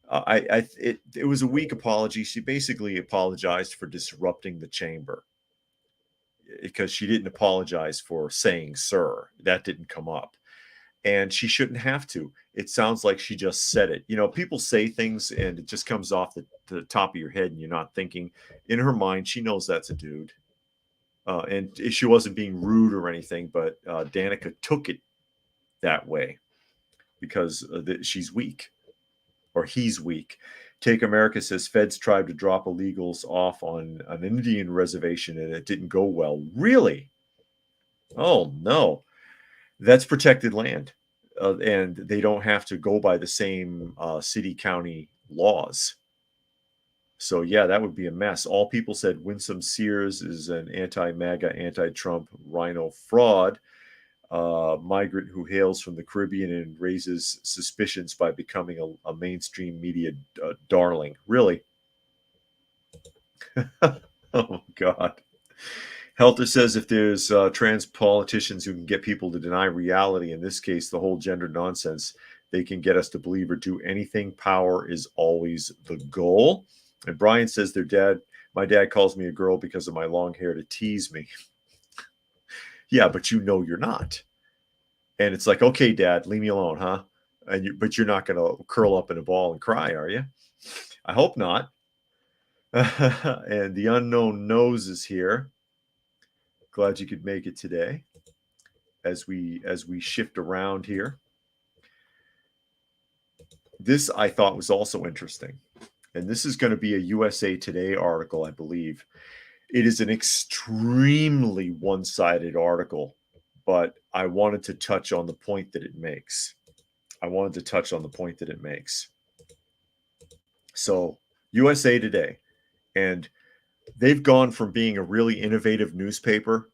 It was a weak apology. She basically apologized for disrupting the chamber because she didn't apologize for saying sir. That didn't come up. And she shouldn't have to. It sounds like she just said it. You know, people say things and it just comes off the top of your head and you're not thinking. In her mind, she knows that's a dude. And she wasn't being rude or anything, but Danica took it that way because she's weak or he's weak. Take America says feds tried to drop illegals off on an Indian reservation and it didn't go well. Really? Oh, no. That's protected land. And they don't have to go by the same city county laws. So, yeah, that would be a mess. All people said Winsome Sears is an anti-MAGA, anti-Trump rhino fraud. Migrant who hails from the Caribbean and raises suspicions by becoming a mainstream media darling. Really? Oh, God. Helter says if there's trans politicians who can get people to deny reality, in this case, the whole gender nonsense, they can get us to believe or do anything. Power is always the goal. And Brian says my dad calls me a girl because of my long hair to tease me. Yeah, but you know you're not. And it's like, okay, Dad, leave me alone, huh? But you're not going to curl up in a ball and cry, are you? I hope not. And the unknown nose is here. Glad you could make it today. As we shift around here, this I thought was also interesting, and this is going to be a USA Today article, I believe. It is an extremely one-sided article, but I wanted to touch on the point that it makes. So, USA Today, and they've gone from being a really innovative newspaper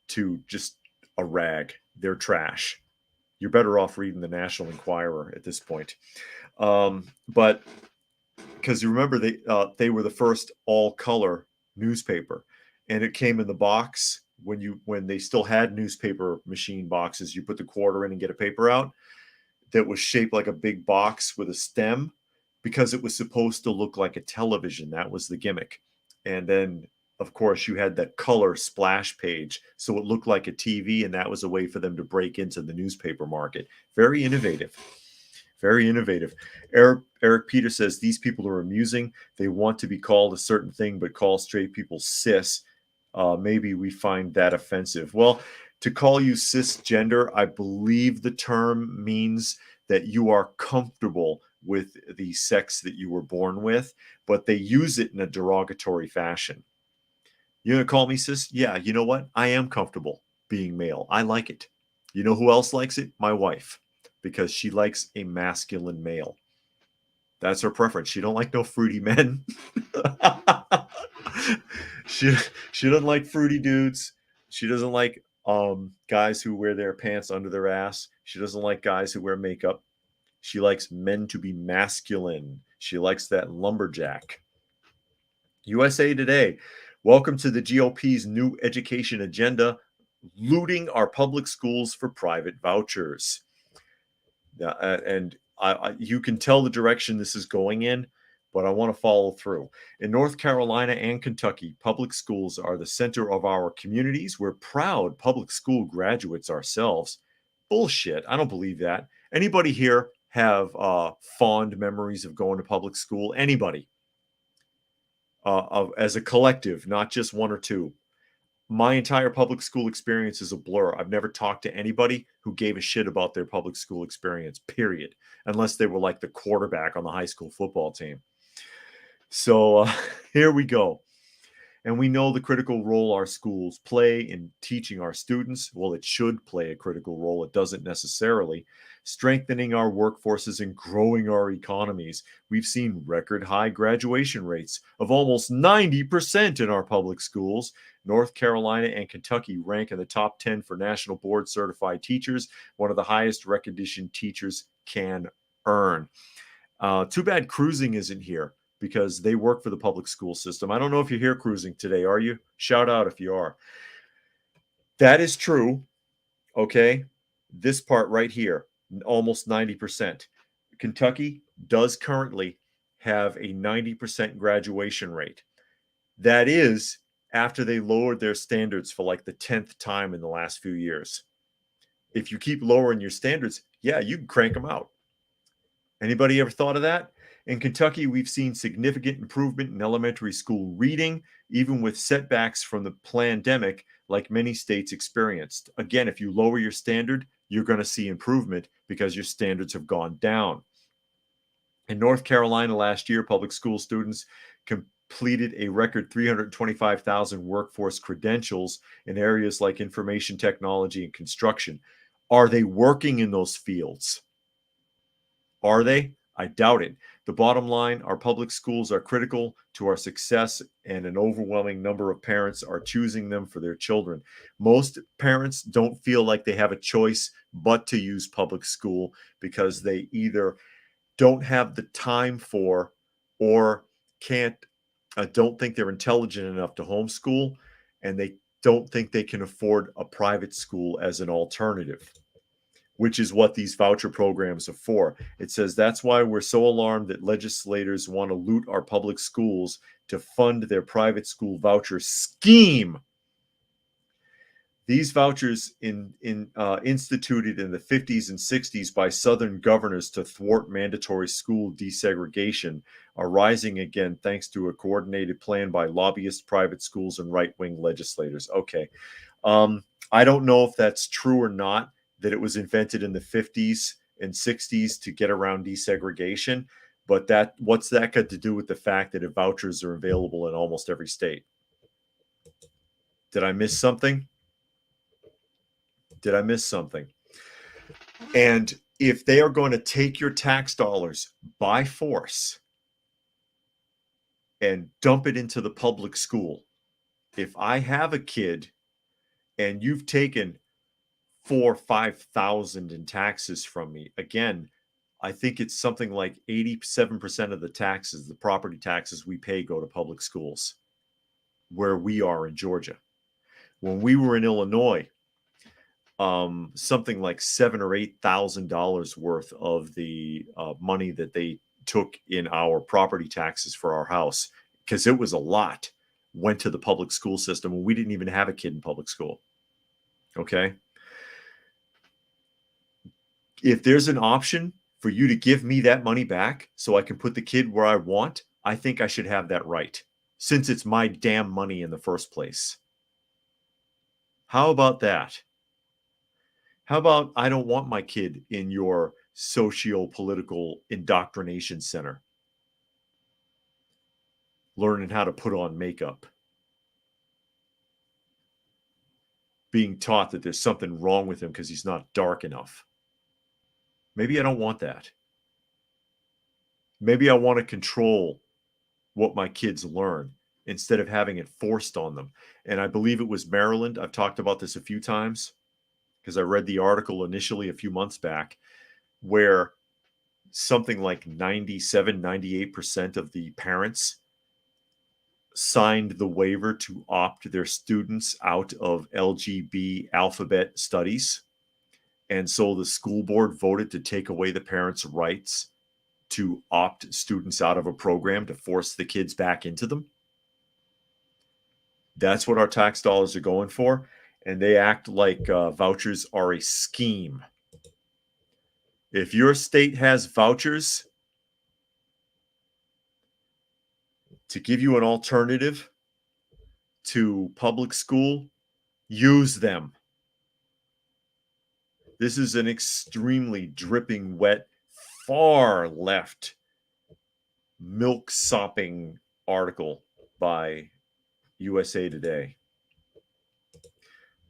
to just a rag. They're trash. You're better off reading the National Enquirer at this point. But because you remember they were the first all-color newspaper, and it came in the box when they still had newspaper machine boxes. You put the quarter in and get a paper out that was shaped like a big box with a stem because it was supposed to look like a television. That was the gimmick. And then, of course, you had that color splash page, so it looked like a TV, and that was a way for them to break into the newspaper market. Very innovative. Very innovative. Eric Peter says, these people are amusing. They want to be called a certain thing, but call straight people cis. Maybe we find that offensive. Well, to call you cisgender, I believe the term means that you are comfortable with the sex that you were born with, but they use it in a derogatory fashion. You're going to call me cis? Yeah, you know what? I am comfortable being male. I like it. You know who else likes it? My wife, because she likes a masculine male. That's her preference. She don't like no fruity men. she doesn't like fruity dudes. She doesn't like guys who wear their pants under their ass. She doesn't like guys who wear makeup. She likes men to be masculine. She likes that lumberjack. USA Today. Welcome to the GOP's new education agenda, looting our public schools for private vouchers. And you can tell the direction this is going in, but I want to follow through. In North Carolina and Kentucky, public schools are the center of our communities. We're proud public school graduates ourselves. Bullshit. I don't believe that. Anybody here have fond memories of going to public school? Anybody? As a collective, not just one or two. My entire public school experience is a blur. I've never talked to anybody who gave a shit about their public school experience, period, unless they were like the quarterback on the high school football team. So here we go. And we know the critical role our schools play in teaching our students. Well, it should play a critical role. It doesn't necessarily. Strengthening our workforces and growing our economies. We've seen record high graduation rates of almost 90% in our public schools. North Carolina and Kentucky rank in the top 10 for National Board Certified Teachers, one of the highest recognition teachers can earn. Too bad cruising isn't here because they work for the public school system. I don't know if you're here cruising today, are you? Shout out if you are. That is true. Okay. This part right here, almost 90%. Kentucky does currently have a 90% graduation rate. That is after they lowered their standards for like the 10th time in the last few years. If you keep lowering your standards, yeah, you can crank them out. Anybody ever thought of that? In Kentucky, we've seen significant improvement in elementary school reading, even with setbacks from the pandemic, like many states experienced. Again, if you lower your standard, you're going to see improvement because your standards have gone down. In North Carolina last year, public school students completed a record 325,000 workforce credentials in areas like information technology and construction. Are they working in those fields? Are they? I doubt it. The bottom line, our public schools are critical to our success, and an overwhelming number of parents are choosing them for their children. Most parents don't feel like they have a choice but to use public school because they either don't have the time for or can't, don't think they're intelligent enough to homeschool, and they don't think they can afford a private school as an alternative, which is what these voucher programs are for. It says that's why we're so alarmed that legislators want to loot our public schools to fund their private school voucher scheme. These vouchers instituted in the 50s and 60s by Southern governors to thwart mandatory school desegregation are rising again thanks to a coordinated plan by lobbyists, private schools, and right-wing legislators. Okay. I don't know if that's true or not, that it was invented in the 50s and 60s to get around desegregation, but what's that got to do with the fact that vouchers are available in almost every state? Did I miss something? Did I miss something? And if they are going to take your tax dollars by force and dump it into the public school, if I have a kid and you've taken 4,000 or 5,000 in taxes from me, again, I think it's something like 87% of the taxes, the property taxes we pay, go to public schools where we are in Georgia. When we were in Illinois, something like $7,000 or $8,000 worth of the money that they took in our property taxes for our house, because it was a lot, went to the public school system when we didn't even have a kid in public school. Okay. If there's an option for you to give me that money back so I can put the kid where I want, I think I should have that right, since it's my damn money in the first place. How about that? How about I don't want my kid in your socio-political indoctrination center learning how to put on makeup, being taught that there's something wrong with him because he's not dark enough? Maybe I don't want that. Maybe I want to control what my kids learn instead of having it forced on them. And I believe it was Maryland. I've talked about this a few times because I read the article initially a few months back where something like 97, 98% of the parents signed the waiver to opt their students out of LGB alphabet studies. And so the school board voted to take away the parents' rights to opt students out of a program to force the kids back into them. That's what our tax dollars are going for. And they act like vouchers are a scheme. If your state has vouchers to give you an alternative to public school, use them. This is an extremely dripping wet, far left, milk sopping article by USA Today.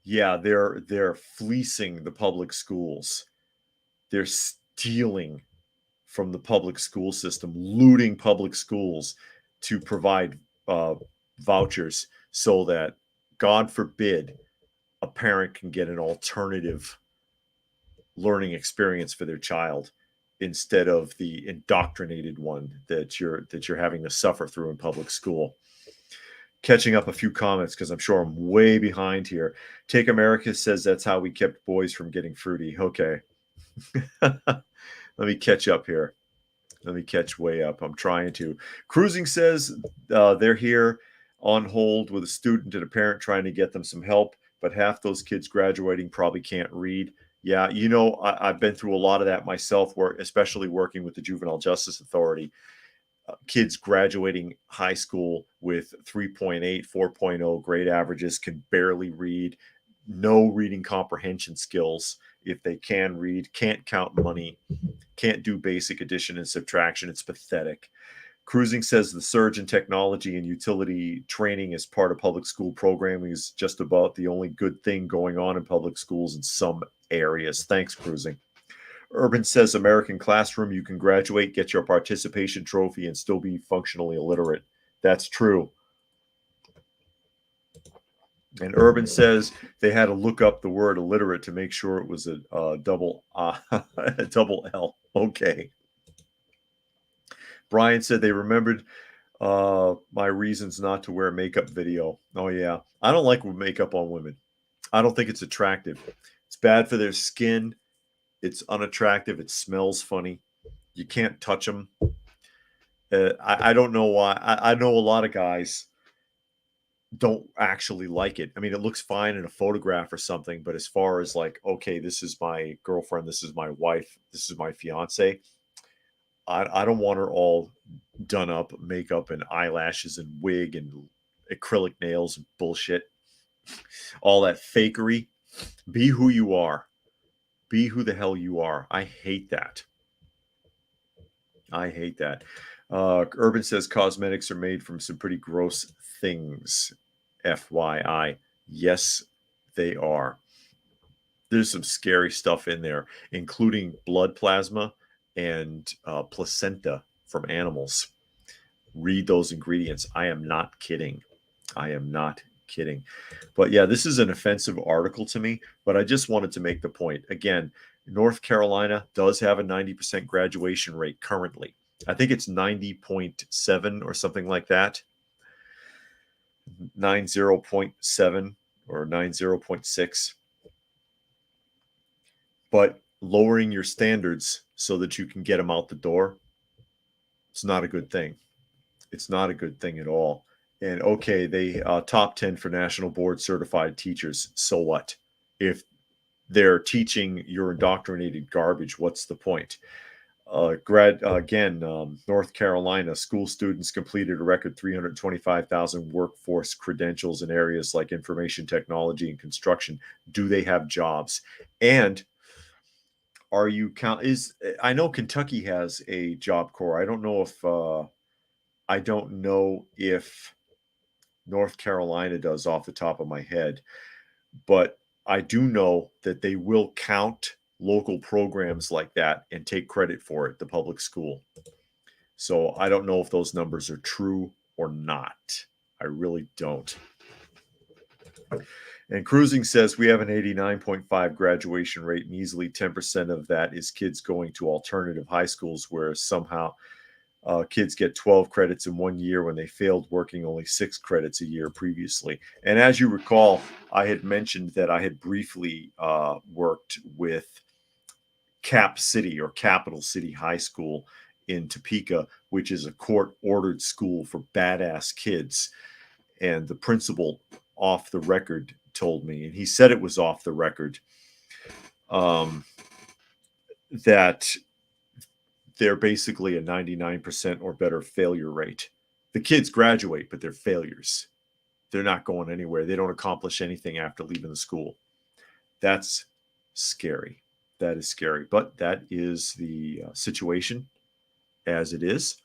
Yeah, they're fleecing the public schools. They're stealing from the public school system, looting public schools to provide vouchers so that, God forbid, a parent can get an alternative learning experience for their child instead of the indoctrinated one that you're having to suffer through in public school. Catching up a few comments because I'm sure I'm way behind here. Take America says that's how we kept boys from getting fruity. Okay. Let me catch up here. Let me catch way up. I'm trying to. Cruising says they're here on hold with a student and a parent trying to get them some help, but half those kids graduating probably can't read. Yeah, I've been through a lot of that myself, especially working with the Juvenile Justice Authority. Kids graduating high school with 3.8, 4.0 grade averages can barely read, no reading comprehension skills. If they can read, can't count money, can't do basic addition and subtraction. It's pathetic. Cruising says the surge in technology and utility training as part of public school programming is just about the only good thing going on in public schools in some areas. Thanks, Cruising. Urban says American classroom, you can graduate, get your participation trophy, and still be functionally illiterate. That's true. And Urban says they had to look up the word illiterate to make sure it was a double a double L. Okay. Brian said they remembered my reasons not to wear makeup video. Oh yeah, I don't like makeup on women. I don't think it's attractive. It's bad for their skin. It's unattractive. It smells funny. You can't touch them. I don't know why. I know a lot of guys don't actually like it. I mean, it looks fine in a photograph or something, but as far as like, okay, this is my girlfriend, this is my wife, this is my fiance, I don't want her all done up, makeup and eyelashes and wig and acrylic nails and bullshit. All that fakery. Be who you are. Be who the hell you are. I hate that. I hate that. Urban says cosmetics are made from some pretty gross things. FYI. Yes, they are. There's some scary stuff in there, including blood plasma and placenta from animals. Read those ingredients. I am not kidding. I am not kidding. But yeah, this is an offensive article to me, but I just wanted to make the point. Again, North Carolina does have a 90% graduation rate currently. I think it's 90.7 or something like that. 90.7 or 90.6. But lowering your standards so that you can get them out the door, it's not a good thing. It's not a good thing at all. And okay, they top 10 for national board certified teachers. So what? If they're teaching your indoctrinated garbage, what's the point? North Carolina school students completed a record 325,000 workforce credentials in areas like information technology and construction. Do they have jobs? And are you I know Kentucky has a job corps. I don't know if North Carolina does off the top of my head, but I do know that they will count local programs like that and take credit for it, the public school. So I don't know if those numbers are true or not. I really don't. And Cruising says we have an 89.5 graduation rate, and easily 10% of that is kids going to alternative high schools where somehow kids get 12 credits in 1 year when they failed working only 6 credits a year previously. And as you recall, I had mentioned that I had briefly worked with Cap City or Capital City High School in Topeka, which is a court-ordered school for badass kids. And the principal off the record told me, and he said it was off the record, that they're basically a 99% or better failure rate. The kids graduate, but they're failures. They're not going anywhere. They don't accomplish anything after leaving the school. That's scary. That is scary. But that is the situation. as it is.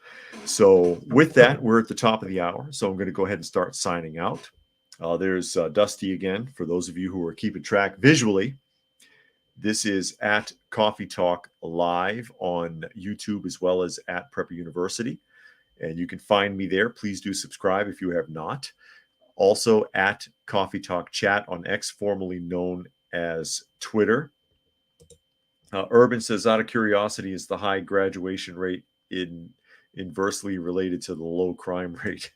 So with that, we're at the top of the hour. So I'm going to go ahead and start signing out. There's Dusty again. For those of you who are keeping track visually, this is at Coffee Talk Live on YouTube as well as at Prepper University. And you can find me there. Please do subscribe if you have not. Also at Coffee Talk Chat on X, formerly known as Twitter. Urban says, out of curiosity, is the high graduation rate inversely related to the low crime rate?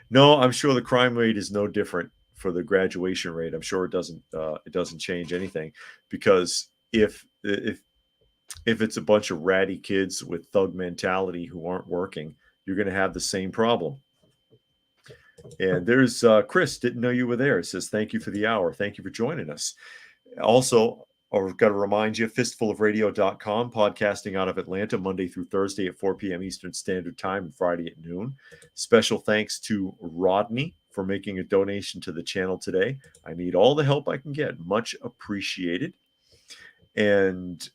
No, I'm sure the crime rate is no different for the graduation rate. I'm sure it doesn't change anything, because if it's a bunch of ratty kids with thug mentality who aren't working, you're going to have the same problem. And there's Chris, didn't know you were there. It says, thank you for the hour. Thank you for joining us. Also, I've got to remind you, fistfulofradio.com, podcasting out of Atlanta, Monday through Thursday at 4 p.m. Eastern Standard Time and Friday at noon. Special thanks to Rodney for making a donation to the channel today. I need all the help I can get. Much appreciated. And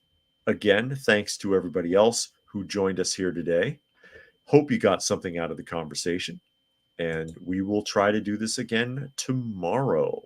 again, thanks to everybody else who joined us here today. Hope you got something out of the conversation. And we will try to do this again tomorrow.